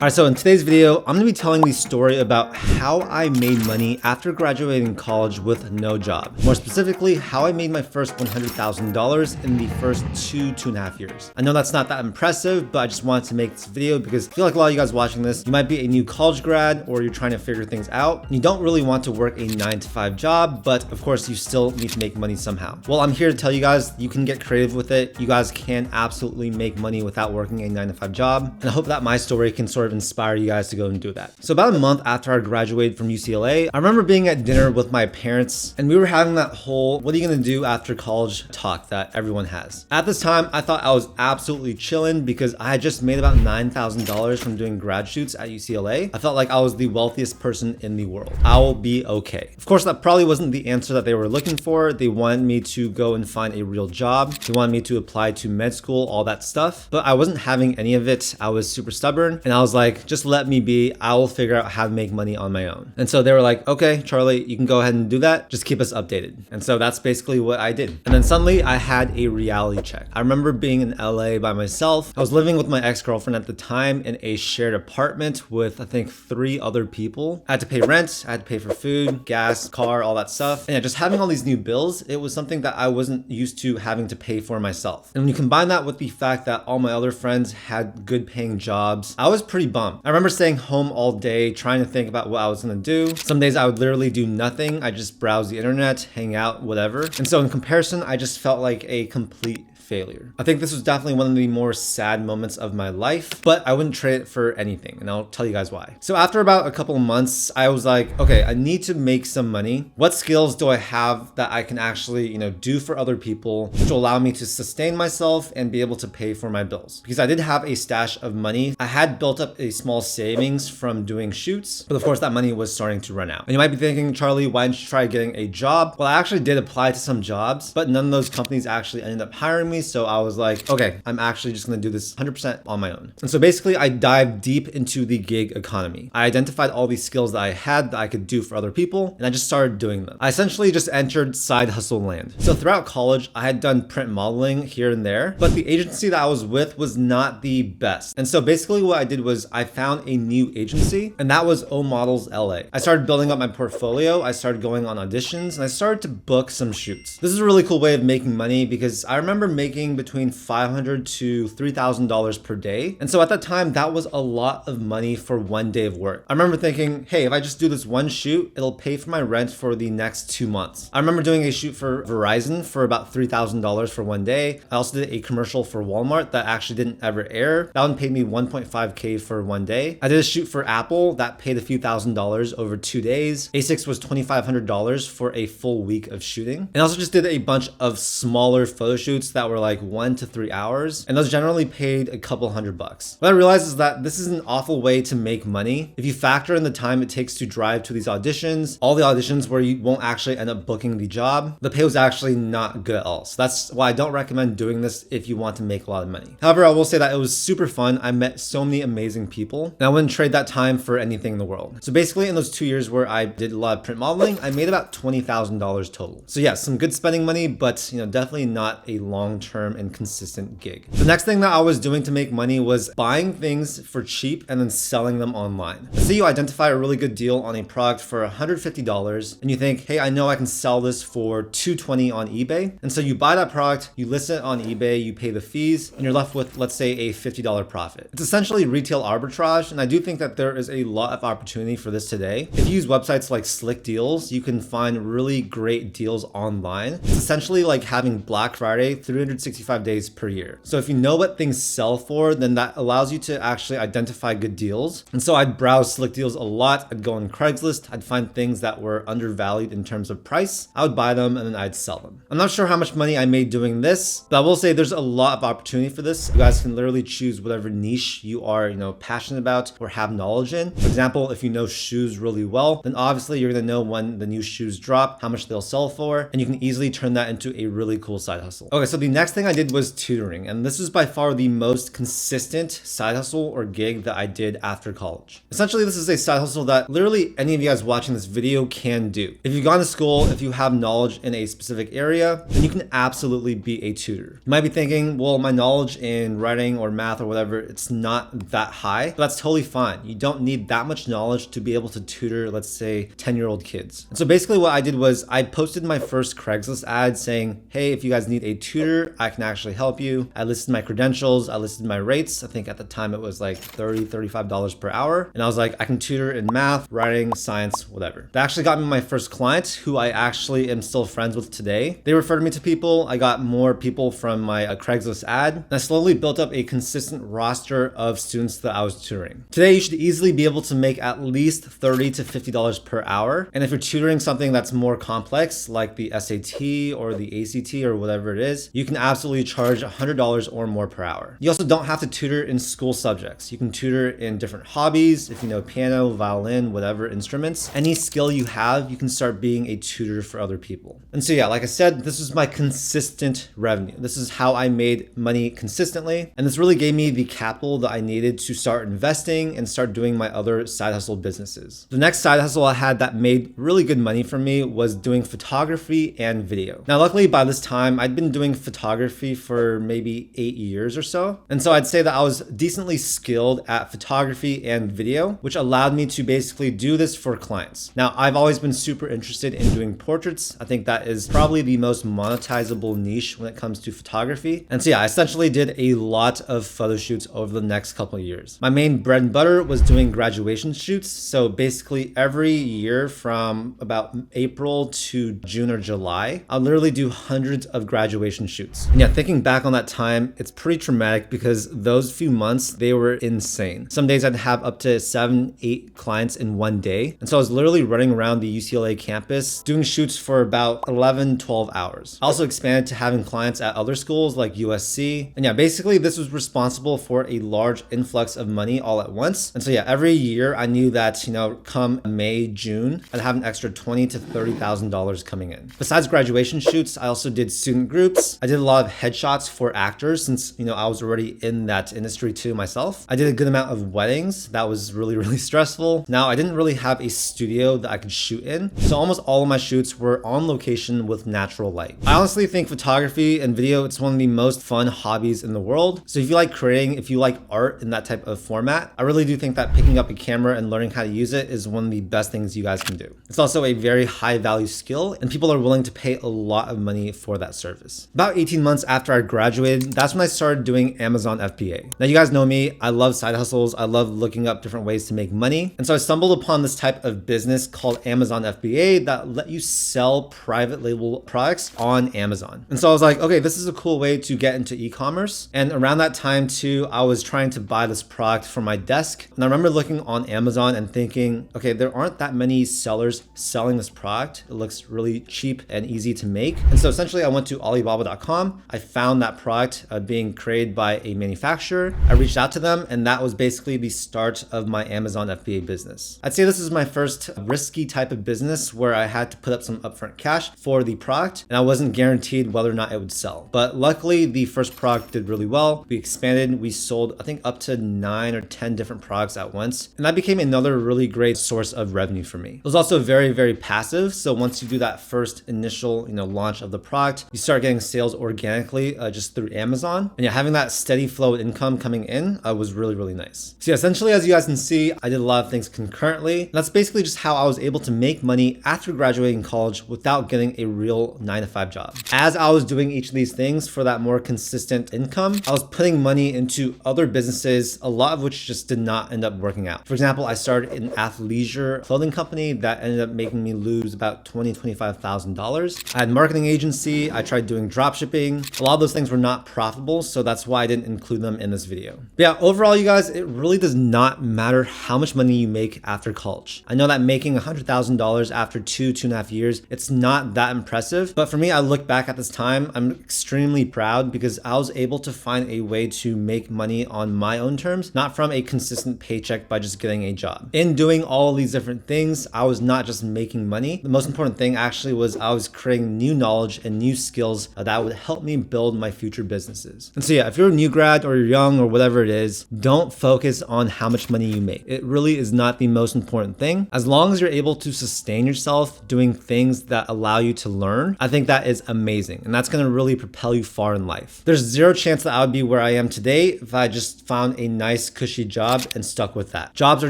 Alright, so in today's video, I'm going to be telling the story about how I made money after graduating college with no job. More specifically, how I made my first $100,000 in the first 2.5 years. I know that's not that impressive, but I just wanted to make this video because I feel like a lot of you guys watching this, you might be a new college grad or you're trying to figure things out. And you don't really want to work a 9-to-5 job, but of course you still need to make money somehow. Well, I'm here to tell you guys, you can get creative with it. You guys can absolutely make money without working a 9-to-5 job. And I hope that my story can sort of inspire you guys to go and do that. So about a month after I graduated from UCLA, I remember being at dinner with my parents and we were having that whole, what are you gonna do after college talk that everyone has. At this time, I thought I was absolutely chilling because I had just made about $9,000 from doing grad shoots at UCLA. I felt like I was the wealthiest person in the world. I will be okay. Of course, that probably wasn't the answer that they were looking for. They wanted me to go and find a real job. They wanted me to apply to med school, all that stuff, but I wasn't having any of it. I was super stubborn and I was like, just let me be. I will figure out how to make money on my own. And so they were like, okay, Charlie, you can go ahead and do that. Just keep us updated. And so that's basically what I did. And then suddenly I had a reality check. I remember being in LA by myself. I was living with my ex-girlfriend at the time in a shared apartment with, I think, 3 other people. I had to pay rent. I had to pay for food, gas, car, all that stuff. And yeah, just having all these new bills, it was something that I wasn't used to having to pay for myself. And when you combine that with the fact that all my other friends had good paying jobs, I was pretty bummed. I remember staying home all day trying to think about what I was gonna do. Some days I would literally do nothing. I just browse the internet, hang out, whatever. And so in comparison, I just felt like a complete failure. I think this was definitely one of the more sad moments of my life, but I wouldn't trade it for anything, and I'll tell you guys why. So after about a couple of months, I was like, okay, I need to make some money. What skills do I have that I can actually, do for other people, which will allow me to sustain myself and be able to pay for my bills? Because I did have a stash of money. I had built up a small savings from doing shoots, but of course that money was starting to run out. And you might be thinking, Charlie, why didn't you try getting a job? Well, I actually did apply to some jobs, but none of those companies actually ended up hiring me. So I was like, okay, I'm actually just gonna do this 100% on my own. And so basically I dived deep into the gig economy. I identified all these skills that I had that I could do for other people, and I just started doing them. I essentially just entered side hustle land. So throughout college, I had done print modeling here and there, but the agency that I was with was not the best. And so basically what I did was I found a new agency, and that was O Models LA. I started building up my portfolio. I started going on auditions, and I started to book some shoots. This is a really cool way of making money because I remember making between $500 to $3,000 per day. And so at that time, that was a lot of money for one day of work. I remember thinking, hey, if I just do this one shoot, it'll pay for my rent for the next 2 months. I remember doing a shoot for Verizon for about $3,000 for one day. I also did a commercial for Walmart that actually didn't ever air. That one paid me $1.5K for one day. I did a shoot for Apple that paid a few $1,000s over 2 days. A6 was $2,500 for a full week of shooting. And I also just did a bunch of smaller photo shoots that were like 1 to 3 hours, and those generally paid a couple $100. What I realized is that this is an awful way to make money. If you factor in the time it takes to drive to these auditions, all the auditions where you won't actually end up booking the job, the pay was actually not good at all. So that's why I don't recommend doing this if you want to make a lot of money. However, I will say that it was super fun. I met so many amazing people, and I wouldn't trade that time for anything in the world. So basically in those 2 years where I did a lot of print modeling, I made about $20,000 total. So yeah, some good spending money, but definitely not a long-term and consistent gig. The next thing that I was doing to make money was buying things for cheap and then selling them online. Let's say you identify a really good deal on a product for $150 and you think, hey, I know I can sell this for $220 on eBay. And so you buy that product, you list it on eBay, you pay the fees, and you're left with, let's say, a $50 profit. It's essentially retail arbitrage, and I do think that there is a lot of opportunity for this today. If you use websites like Slick Deals, you can find really great deals online. It's essentially like having Black Friday 365 days per year. So if you know what things sell for, then that allows you to actually identify good deals. And so I'd browse Slick Deals a lot. I'd go on Craigslist. I'd find things that were undervalued in terms of price. I would buy them and then I'd sell them. I'm not sure how much money I made doing this, but I will say there's a lot of opportunity for this. You guys can literally choose whatever niche you are, passionate about or have knowledge in. For example, if you know shoes really well, then obviously you're going to know when the new shoes drop, how much they'll sell for, and you can easily turn that into a really cool side hustle. Okay, so the next thing I did was tutoring, and this was by far the most consistent side hustle or gig that I did after college. Essentially, this is a side hustle that literally any of you guys watching this video can do. If you've gone to school, if you have knowledge in a specific area, then you can absolutely be a tutor. You might be thinking, well, my knowledge in writing or math or whatever, it's not that high, but that's totally fine. You don't need that much knowledge to be able to tutor, let's say, 10-year-old kids. And so basically what I did was I posted my first Craigslist ad saying, hey, if you guys need a tutor, I can actually help you. I listed my credentials, I listed my rates. I think at the time it was like $30, $35 per hour. And I was like, I can tutor in math, writing, science, whatever. That actually got me my first client, who I actually am still friends with today. They referred me to people. I got more people from my Craigslist ad. And I slowly built up a consistent roster of students that I was tutoring. Today, you should easily be able to make at least $30 to $50 per hour. And if you're tutoring something that's more complex, like the SAT or the ACT or whatever it is, you can absolutely charge $100 or more per hour. You also don't have to tutor in school subjects. You can tutor in different hobbies. If you know piano, violin, whatever instruments, any skill you have, you can start being a tutor for other people. And so yeah, like I said, this is my consistent revenue. This is how I made money consistently. And this really gave me the capital that I needed to start investing and start doing my other side hustle businesses. The next side hustle I had that made really good money for me was doing photography and video. Now, luckily by this time, I'd been doing photography for maybe 8 years or so. And so I'd say that I was decently skilled at photography and video, which allowed me to basically do this for clients. Now, I've always been super interested in doing portraits. I think that is probably the most monetizable niche when it comes to photography. And so yeah, I essentially did a lot of photo shoots over the next couple of years. My main bread and butter was doing graduation shoots. So basically every year from about April to June or July, I'll literally do hundreds of graduation shoots. And yeah, thinking back on that time, it's pretty traumatic because those few months, they were insane. Some days I'd have up to 7, 8 clients in one day. And so I was literally running around the UCLA campus doing shoots for about 11, 12 hours. I also expanded to having clients at other schools like USC. And yeah, basically this was responsible for a large influx of money all at once. And so yeah, every year I knew that, come May, June, I'd have an extra $20,000 to $30,000 coming in. Besides graduation shoots, I also did student groups. I did a lot of headshots for actors since, I was already in that industry too myself. I did a good amount of weddings. That was really, really stressful. Now, I didn't really have a studio that I could shoot in. So almost all of my shoots were on location with natural light. I honestly think photography and video, it's one of the most fun hobbies in the world. So if you like creating, if you like art in that type of format, I really do think that picking up a camera and learning how to use it is one of the best things you guys can do. It's also a very high value skill and people are willing to pay a lot of money for that service. About 18 months after I graduated, that's when I started doing Amazon FBA. Now you guys know me, I love side hustles. I love looking up different ways to make money. And so I stumbled upon this type of business called Amazon FBA that let you sell private label products on Amazon. And so I was like, okay, this is a cool way to get into e-commerce. And around that time too, I was trying to buy this product for my desk. And I remember looking on Amazon and thinking, okay, there aren't that many sellers selling this product. It looks really cheap and easy to make. And so essentially I went to Alibaba.com. I found that product being created by a manufacturer. I reached out to them and that was basically the start of my Amazon FBA business. I'd say this is my first risky type of business where I had to put up some upfront cash for the product and I wasn't guaranteed whether or not it would sell. But luckily the first product did really well. We expanded, we sold I think up to 9 or 10 different products at once. And that became another really great source of revenue for me. It was also very, very passive. So once you do that first initial, launch of the product, you start getting sales organically just through Amazon. And yeah, having that steady flow of income coming in was really, really nice. So yeah, essentially, as you guys can see, I did a lot of things concurrently. And that's basically just how I was able to make money after graduating college without getting a real 9-to-5 job. As I was doing each of these things for that more consistent income, I was putting money into other businesses, a lot of which just did not end up working out. For example, I started an athleisure clothing company that ended up making me lose about $20,000 to $25,000. I had a marketing agency. I tried doing drop shipping. A lot of those things were not profitable, so that's why I didn't include them in this video. But yeah, overall, you guys, it really does not matter how much money you make after college. I know that making $100,000 after 2.5 years, it's not that impressive. But for me, I look back at this time, I'm extremely proud because I was able to find a way to make money on my own terms, not from a consistent paycheck by just getting a job. In doing all of these different things, I was not just making money. The most important thing actually was I was creating new knowledge and new skills that would help help me build my future businesses. And so yeah, if you're a new grad or you're young or whatever it is, don't focus on how much money you make. It really is not the most important thing. As long as you're able to sustain yourself doing things that allow you to learn, I think that is amazing. And that's gonna really propel you far in life. There's zero chance that I would be where I am today if I just found a nice cushy job and stuck with that. Jobs are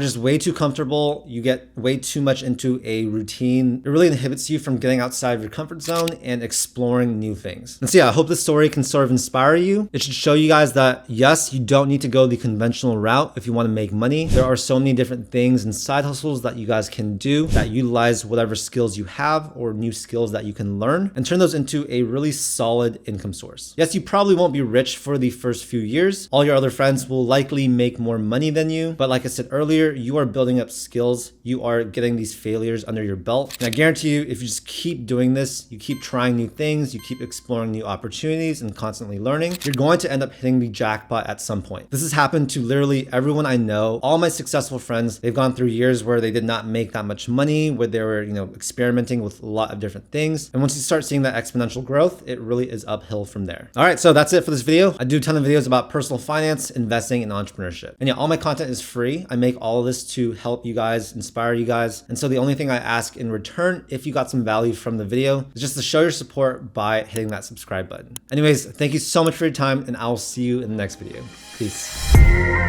just way too comfortable. You get way too much into a routine. It really inhibits you from getting outside of your comfort zone and exploring new things. And so yeah, I hope this story can sort of inspire you. It should show you guys that yes, you don't need to go the conventional route if you want to make money. There are so many different things and side hustles that you guys can do that utilize whatever skills you have or new skills that you can learn and turn those into a really solid income source. Yes, you probably won't be rich for the first few years. All your other friends will likely make more money than you. But like I said earlier, you are building up skills. You are getting these failures under your belt. And I guarantee you, if you just keep doing this, you keep trying new things, you keep exploring new opportunities and constantly learning, you're going to end up hitting the jackpot at some point. This has happened to literally everyone I know. All my successful friends, they've gone through years where they did not make that much money, where they were, experimenting with a lot of different things. And once you start seeing that exponential growth, it really is uphill from there. All right, so that's it for this video. I do a ton of videos about personal finance, investing, and entrepreneurship. And yeah, all my content is free. I make all of this to help you guys, inspire you guys. And so the only thing I ask in return, if you got some value from the video, is just to show your support by hitting that subscribe button. Anyways, thank you so much for your time, and I'll see you in the next video. Peace.